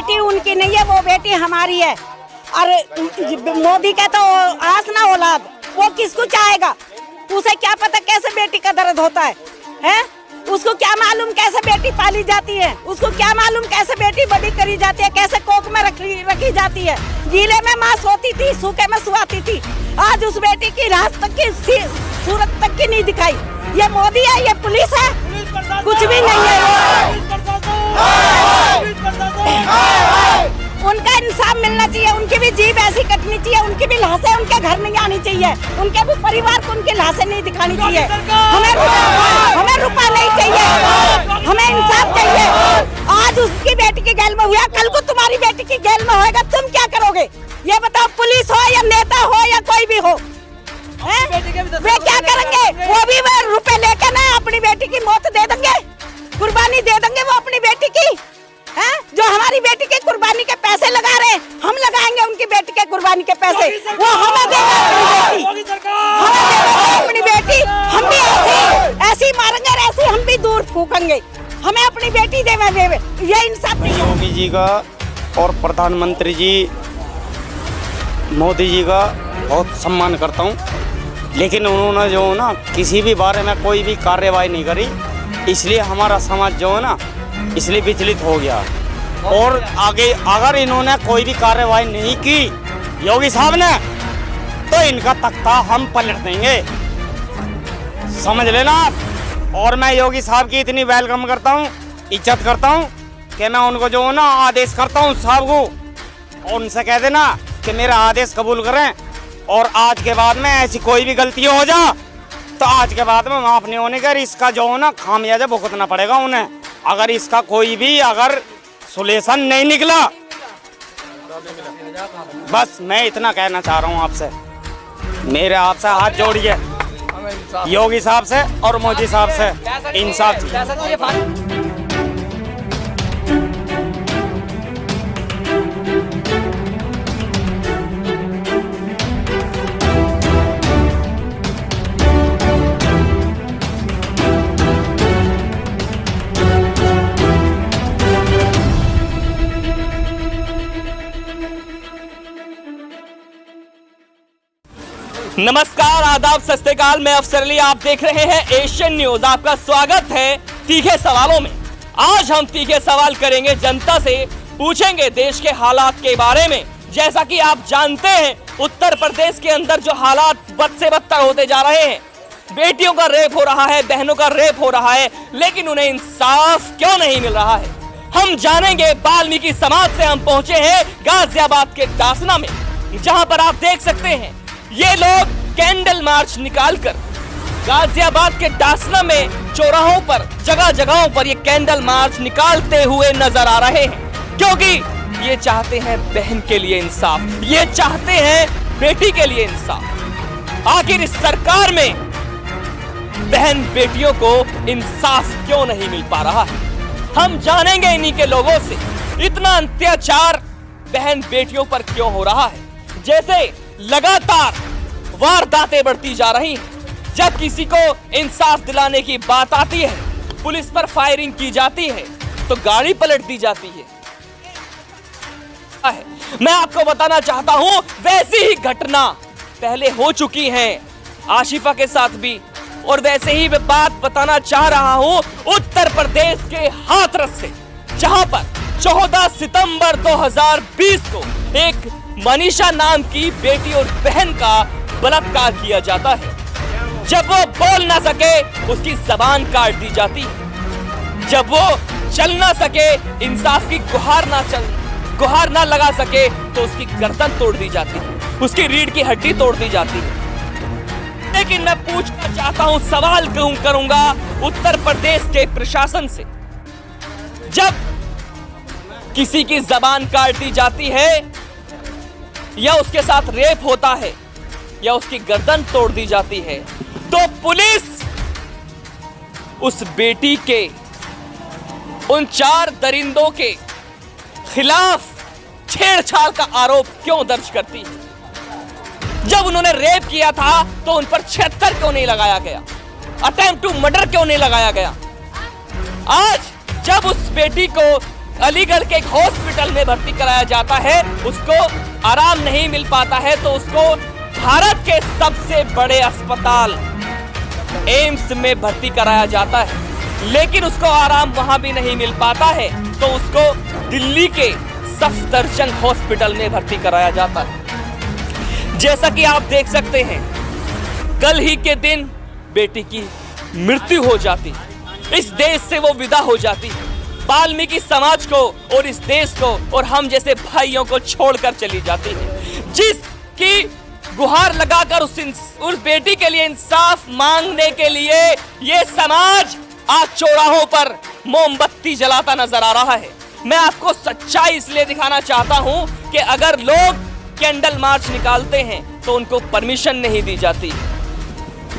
बेटी उनकी नहीं है, वो बेटी हमारी है। और मोदी का तो आस ना औलाद, वो किसको चाहेगा? उसे क्या पता कैसे बेटी का दर्द होता है? उसको क्या मालूम कैसे बेटी पाली जाती है? उसको क्या मालूम कैसे बेटी बड़ी करी जाती है, कैसे कोख में रखी जाती है? गीले में माँ सोती थी, सूखे में सुहाती थी। आज उस बेटी की रात तक की सूरत तक की नहीं दिखाई। ये मोदी है, ये पुलिस है, कुछ भी नहीं है। उनका इंसाफ मिलना चाहिए, उनकी भी जीभ ऐसी कटनी चाहिए, उनकी भी लाशें उनके घर नहीं आनी चाहिए, उनके भी परिवार को उनकी लाशें नहीं दिखानी चाहिए। हमें रुपया नहीं चाहिए, हमें इंसाफ चाहिए। आज उसकी बेटी की जेल में हुआ, कल को तुम्हारी बेटी की जेल में होएगा, तुम क्या करोगे? ये बताओ, पुलिस हो या नेता हो या कोई भी हो, वे क्या करेंगे? वो भी रुपए लेकर ना अपनी बेटी की मौत दे देंगे, कुर्बानी दे देंगे वो अपनी बेटी की। जो हमारी बेटी के कुर्बानी के पैसे लगा रहे हैं, हम लगाएंगे उनकी बेटी के कुर्बानी के पैसे, वो हमें देगा अपनी बेटी। हम भी ऐसी मारेंगे, ऐसी हम भी दूर फूकेंगे, हमें अपनी बेटी देवे। ये इंसाफ नहीं है। योगी जी का और प्रधानमंत्री जी मोदी जी का बहुत सम्मान करता हूँ, लेकिन उन्होंने जो ना किसी भी बारे में कोई भी कार्रवाई नहीं करी, इसलिए हमारा समाज जो है ना इसलिए विचलित हो गया। और आगे अगर इन्होंने कोई भी कार्रवाई नहीं की योगी साहब ने, तो इनका तख्ता हम पलट देंगे, समझ लेना आप। और मैं योगी साहब की इतनी वेलकम करता हूँ, इज्जत करता हूँ कि मैं उनको जो है ना आदेश करता हूँ साहब को, और उनसे कह देना कि मेरा आदेश कबूल करें, और आज के बाद में ऐसी कोई भी गलती हो जा तो आज के बाद में माफ नहीं होने का, इसका जो है ना खामियाजा भुगतना पड़ेगा उन्हें। अगर इसका कोई भी अगर सोल्यूशन नहीं निकला, बस मैं इतना कहना चाह रहा हूँ आपसे, मेरे आपसे हाथ जोड़िए योगी साहब से और मोदी साहब से, इंसाफ चाहिए। नमस्कार, आदाब, सत श्री अकाल। मैं अफसर अली, आप देख रहे हैं एशियन न्यूज। आपका स्वागत है तीखे सवालों में। आज हम तीखे सवाल करेंगे, जनता से पूछेंगे देश के हालात के बारे में। जैसा कि आप जानते हैं, उत्तर प्रदेश के अंदर जो हालात बद से बदतर होते जा रहे हैं, बेटियों का रेप हो रहा है, बहनों का रेप हो रहा है, लेकिन उन्हें इंसाफ क्यों नहीं मिल रहा है, हम जानेंगे। वाल्मीकि समाज से हम पहुंचे हैं गाजियाबाद के डासना में, जहां पर आप देख सकते हैं ये लोग कैंडल मार्च निकालकर गाजियाबाद के डासना में चौराहों पर, जगह जगहों पर ये कैंडल मार्च निकालते हुए नजर आ रहे हैं, क्योंकि ये चाहते हैं बहन के लिए इंसाफ, ये चाहते हैं बेटी के लिए इंसाफ। आखिर इस सरकार में बहन बेटियों को इंसाफ क्यों नहीं मिल पा रहा है, हम जानेंगे इन्हीं के लोगों से। इतना अत्याचार बहन बेटियों पर क्यों हो रहा है? जैसे लगातार वारदातें बढ़ती जा रही हैं, जब किसी को इंसाफ दिलाने की बात आती है, पुलिस पर फायरिंग की जाती है तो गाड़ी पलट दी जाती है। मैं आपको बताना चाहता हूं, वैसी ही घटना पहले हो चुकी है आशिफा के साथ भी, और वैसे ही मैं बात बताना चाह रहा हूं उत्तर प्रदेश के हाथरस से, जहां पर 14 सितंबर 2020 को एक मनीषा नाम की बेटी और बहन का बलात्कार किया जाता है। जब वो बोल ना सके उसकी जबान काट दी जाती है, जब वो चल ना सके, इंसाफ की गुहार ना लगा सके तो उसकी गर्दन तोड़ दी जाती है, उसकी रीढ़ की हड्डी तोड़ दी जाती है। लेकिन मैं पूछना चाहता हूं, सवाल करूंगा उत्तर प्रदेश के प्रशासन से, जब किसी की जबान काट दी जाती है या उसके साथ रेप होता है या उसकी गर्दन तोड़ दी जाती है, तो पुलिस उस बेटी के, उन 4 दरिंदों के खिलाफ छेड़छाड़ का आरोप क्यों दर्ज करती है? जब उन्होंने रेप किया था तो उन पर 76 क्यों नहीं लगाया गया? अटेम्प्ट टू मर्डर क्यों नहीं लगाया गया? आज जब उस बेटी को अलीगढ़ के एक हॉस्पिटल में भर्ती कराया जाता है, उसको आराम नहीं मिल पाता है तो उसको भारत के सबसे बड़े अस्पताल एम्स में भर्ती कराया जाता है, लेकिन उसको आराम वहां भी नहीं मिल पाता है तो उसको दिल्ली के सफदरजंग हॉस्पिटल में भर्ती कराया जाता है। जैसा कि आप देख सकते हैं, कल ही के दिन बेटी की मृत्यु हो जाती, इस देश से वो विदा हो जाती, वाल्मीकि समाज को और इस देश को और हम जैसे भाइयों को छोड़कर चली जाती है, जिसकी गुहार लगाकर उस बेटी के लिए इंसाफ मांगने के लिए ये समाज आज चौराहों पर मोमबत्ती जलाता नजर आ रहा है। मैं आपको सच्चाई इसलिए दिखाना चाहता हूं कि अगर लोग कैंडल मार्च निकालते हैं तो उनको परमिशन नहीं दी जाती,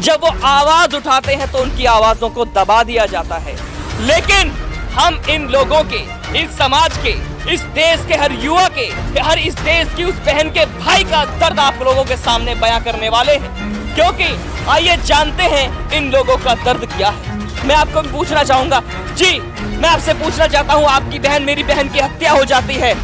जब वो आवाज उठाते हैं तो उनकी आवाजों को दबा दिया जाता है। लेकिन हम इन लोगों के, इस समाज के, इस देश के हर युवा के, हर इस देश की उस बहन के भाई का दर्द आप लोगों के सामने बयां करने वाले हैं, क्योंकि आइए जानते हैं इन लोगों का दर्द क्या है। मैं आपको भी पूछना चाहूंगा, जी मैं आपसे पूछना चाहता हूं, आपकी बहन, मेरी बहन की हत्या हो जाती है,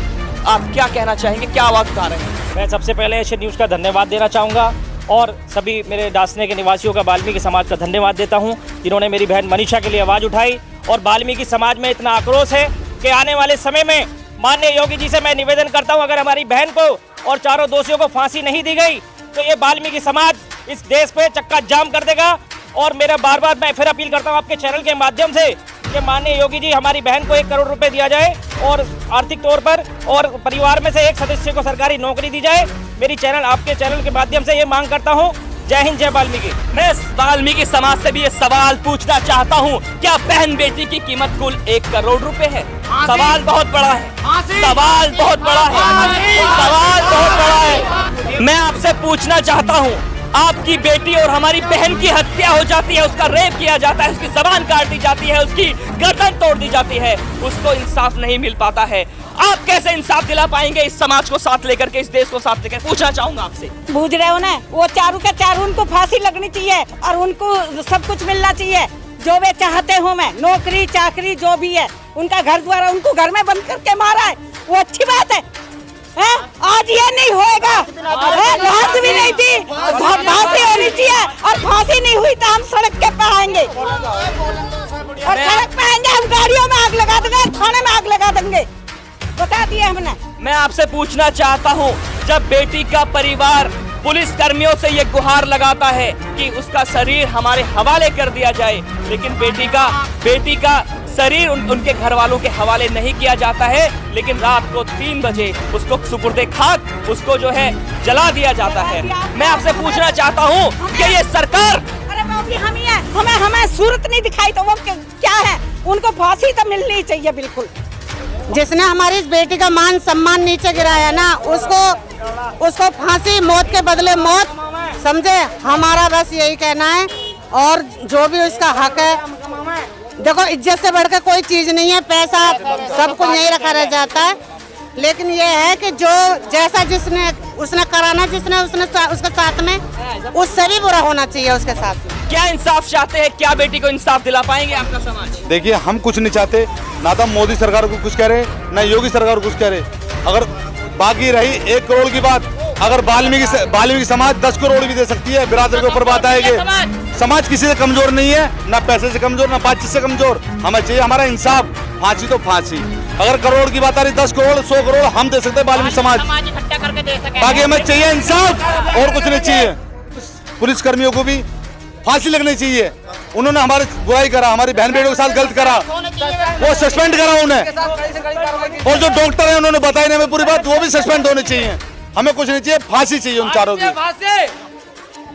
आप क्या कहना चाहेंगे, क्या आवाज उठा रहे हैं? मैं सबसे पहले एशियन न्यूज़ का धन्यवाद देना चाहूँगा और सभी मेरे डासने के निवासियों का, वाल्मीकि समाज का धन्यवाद देता हूँ, जिन्होंने मेरी बहन मनीषा के लिए आवाज़ उठाई। और वाल्मीकि समाज में इतना आक्रोश है कि आने वाले समय में माननीय योगी जी से मैं निवेदन करता हूँ, अगर हमारी बहन को और चारों दोषियों को फांसी नहीं दी गई तो ये वाल्मीकि समाज इस देश पे चक्का जाम कर देगा। और मेरा बार बार मैं फिर अपील करता हूँ आपके चैनल के माध्यम से कि माननीय योगी जी हमारी बहन को 1 करोड़ रुपए दिया जाए और आर्थिक तौर पर, और परिवार में से एक सदस्य को सरकारी नौकरी दी जाए। मेरी चैनल, आपके चैनल के माध्यम से ये मांग करता हूँ। जय हिंद, जय वाल्मीकि। मैं वाल्मीकि समाज से भी ये सवाल पूछना चाहता हूँ, क्या बहन बेटी की कीमत कुल 1 करोड़ रुपए है? सवाल बहुत बड़ा है, सवाल बहुत बड़ा है, सवाल बहुत बड़ा है। मैं आपसे पूछना चाहता हूँ, आपकी बेटी और हमारी बहन की हत्या हो जाती है, उसका रेप किया जाता है, उसकी जबान काट दी जाती है, उसकी गर्दन तोड़ दी जाती है, उसको इंसाफ नहीं मिल पाता है। आप कैसे इंसाफ दिला पाएंगे इस समाज को साथ लेकर के, इस देश को साथ लेकर? पूछना चाहूंगा आपसे। बूझ रहे हो ना, वो चारों के चारों उनको फांसी लगनी चाहिए और उनको सब कुछ मिलना चाहिए जो वे चाहते हो। मैं नौकरी चाकरी जो भी है, उनका घर द्वारा, उनको घर में बंद करके मारा है, वो अच्छी बात है। आज ये नहीं होएगा, लाश भी नहीं थी, फांसी होनी चाहिए, और फांसी नहीं हुई तो हम सड़क के पे आएंगे, और सड़क पे आएंगे, हम गाड़ियों में आग लगा देंगे, थाने में आग लगा देंगे, बता दिया हमने। मैं आपसे पूछना चाहता हूं, जब बेटी का परिवार पुलिस कर्मियों से ये गुहार लगाता है कि उसका शरीर हमारे हवाले कर दिया जाए, लेकिन बेटी का शरीर उनके घर वालों के हवाले नहीं किया जाता है, लेकिन रात को 3 बजे उसको सुपुर्दे खाक, उसको जो है जला दिया जाता है। मैं आपसे पूछना चाहता हूँ कि ये सरकार, अरे बाबी हम ही है, हमें सूरत नहीं दिखाई तो वो क्या है, उनको फांसी तो मिलनी चाहिए बिल्कुल। जिसने हमारी इस बेटी का मान सम्मान नीचे गिराया ना, उसको फांसी, मौत के बदले मौत, समझे। हमारा बस यही कहना है, और जो भी उसका हक है, देखो इज्जत से बढ़कर कोई चीज नहीं है, पैसा सब कुछ यही रखा रह जाता है, लेकिन ये है कि जो जैसा उसने कराना, उसके साथ में, उससे भी बुरा होना चाहिए उसके साथ में। क्या इंसाफ चाहते हैं? क्या बेटी को इंसाफ दिला पाएंगे आपका समाज? देखिए, हम कुछ नहीं चाहते, ना तो मोदी सरकार को कुछ कह रहे, ना योगी सरकार को कुछ कह रहे। अगर बाकी रही 1 करोड़ की बात, अगर वाल्मीकि समाज 10 करोड़ भी दे सकती है, बिरादरी के ऊपर बात आएगी। समाज किसी से कमजोर नहीं है, ना पैसे से कमजोर, ना बातचीत से कमजोर। हमें चाहिए हमारा इंसाफ, फांसी तो फांसी। अगर करोड़ की बात आ रही, 10 करोड़ 100 करोड़ हम दे सकते हैं वाल्मीकि समाज, बाकी हमें चाहिए इंसाफ और कुछ नहीं चाहिए। पुलिस कर्मियों को भी फांसी लगनी चाहिए, उन्होंने हमारी बुराई करा, हमारी बहन बेटियों के साथ गलत करा, वो सस्पेंड करा उन्हें, और जो डॉक्टर है उन्होंने बताई नहीं हमें पूरी बात, वो भी सस्पेंड होने चाहिए। हमें कुछ नहीं चाहिए, फांसी चाहिए उन चारों की।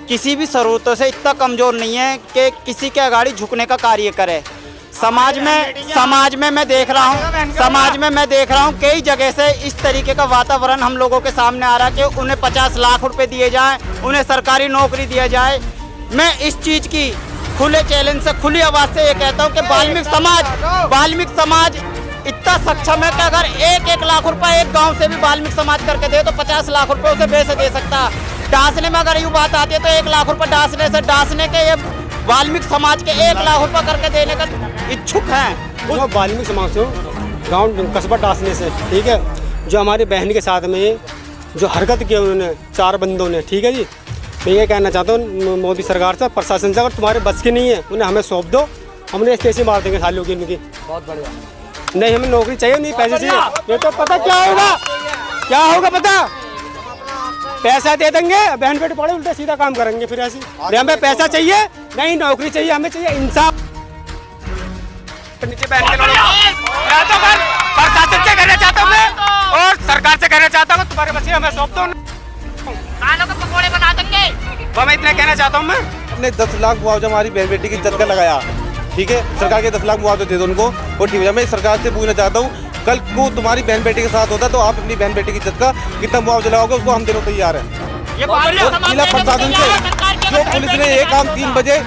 किसी भी स्रोतों से इतना कमजोर नहीं है कि किसी के आगे झुकने का कार्य करे। समाज में मैं देख रहा हूँ कई जगह से इस तरीके का वातावरण हम लोगों के सामने आ रहा है कि उन्हें 50 लाख रुपए दिए जाएं, उन्हें सरकारी नौकरी दिया जाए। मैं इस चीज की खुले चैलेंज से, खुली आवाज से ये कहता हूँ कि वाल्मीकि समाज इतना सक्षम है कि अगर 1-1 लाख रुपए एक गांव से भी वाल्मीकि समाज करके दे तो 50 लाख रुपए उसे बेच दे सकता। डांसने में अगर यूँ बात आती है तो 1 लाख रुपए डांसने के ये वाल्मीकि समाज के 1 लाख रुपए करके देने का इच्छुक हैं। वाल्मीकि समाज से गांव कस्बा डासने से, ठीक है। जो हमारी बहन के साथ में जो हरकत की उन्होंने 4 बंदों ने, ठीक है जी। मैं ये कहना चाहता हूँ मोदी सरकार से, प्रशासन से, अगर तुम्हारे बस की नहीं है उन्हें हमें सौंप दो, हमने ऐसे मार देंगे सालों की इनकी। बहुत बढ़िया। नहीं, हमें नौकरी चाहिए, नहीं पैसे चाहिए। ये तो पता क्या होगा, क्या होगा पता, पैसा दे देंगे, बहन बेटे पड़े उल्टा सीधा काम करेंगे फिर ऐसी। हमें पैसा चाहिए, नहीं नौकरी चाहिए, हमें चाहिए इंसाफ। नीचे बैठ के मैं तो प्रशासन से कहना चाहता हूँ मैं, और सरकार से कहना चाहता हूँ तुम्हारे बच्चे हमें सौंप दो, पकौड़े बना देंगे। तो मैं इतना कहना चाहता हूँ मैं। हमने 10 लाख मुआवजा हमारी बहन बेटी की इज्जत का लगाया, ठीक है। सरकार के 10 लाख मुआवजा दे दो उनको, और ठीक है। मैं सरकार से पूछना चाहता हूँ, कल को तुम्हारी बहन बेटी के साथ होता तो आप अपनी बहन बेटी की इज्जत का कितना मुआवजा लगाओगे, उसको हम देने को तैयार हैं। जिला प्रशासन से जो पुलिस ने ये काम 3 बजे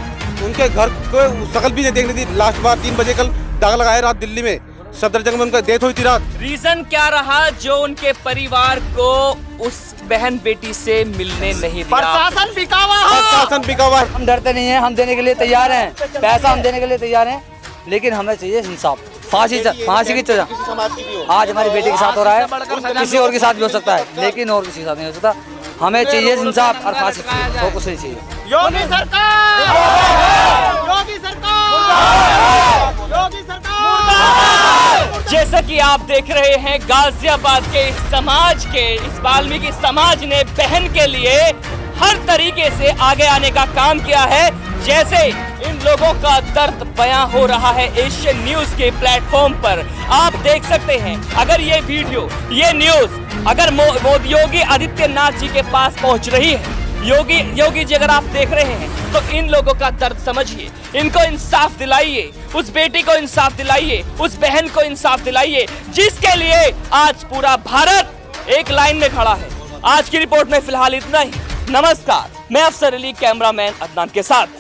उनके घर को शकल भी नहीं देखने दी। लास्ट बार 3 बजे कल दाग लगाए रात दिल्ली में, सफदरजंग में उनका डेथ हुई थी रात। रीजन क्या रहा जो उनके परिवार को उस बहन बेटी से मिलने नहीं दिया? प्रशासन बिका हुआ है। प्रशासन बिका हुआ है। हम डरते नहीं हैं, हम देने के लिए तैयार हैं, पैसा हम देने के लिए तैयार हैं, लेकिन हमें चाहिए इंसाफ। फांसी की सजा आज हमारी बेटी के साथ हो रहा है, किसी और के साथ भी हो सकता है, लेकिन और किसी के साथ नहीं हो सकता। हमें चाहिए इंसाफ और फांसी, तो कुछ नहीं चाहिए। योगी सरकार, योगी सरकार, योगी सरकार। जैसा कि आप देख रहे हैं, गाजियाबाद के इस समाज के, इस वाल्मीकि समाज ने बहन के लिए हर तरीके से आगे आने का काम किया है। जैसे इन लोगों का दर्द बयां हो रहा है एशियन न्यूज के प्लेटफॉर्म पर, आप देख सकते हैं। अगर ये वीडियो, ये न्यूज अगर योगी आदित्यनाथ जी के पास पहुंच रही है, योगी जी अगर आप देख रहे हैं, तो इन लोगों का दर्द समझिए, इनको इंसाफ दिलाइए, उस बेटी को इंसाफ दिलाइए, उस बहन को इंसाफ दिलाइए, जिसके लिए आज पूरा भारत एक लाइन में खड़ा है। आज की रिपोर्ट में फिलहाल इतना ही। नमस्कार, मैं अफसर अली, कैमरामैन अदनान के साथ।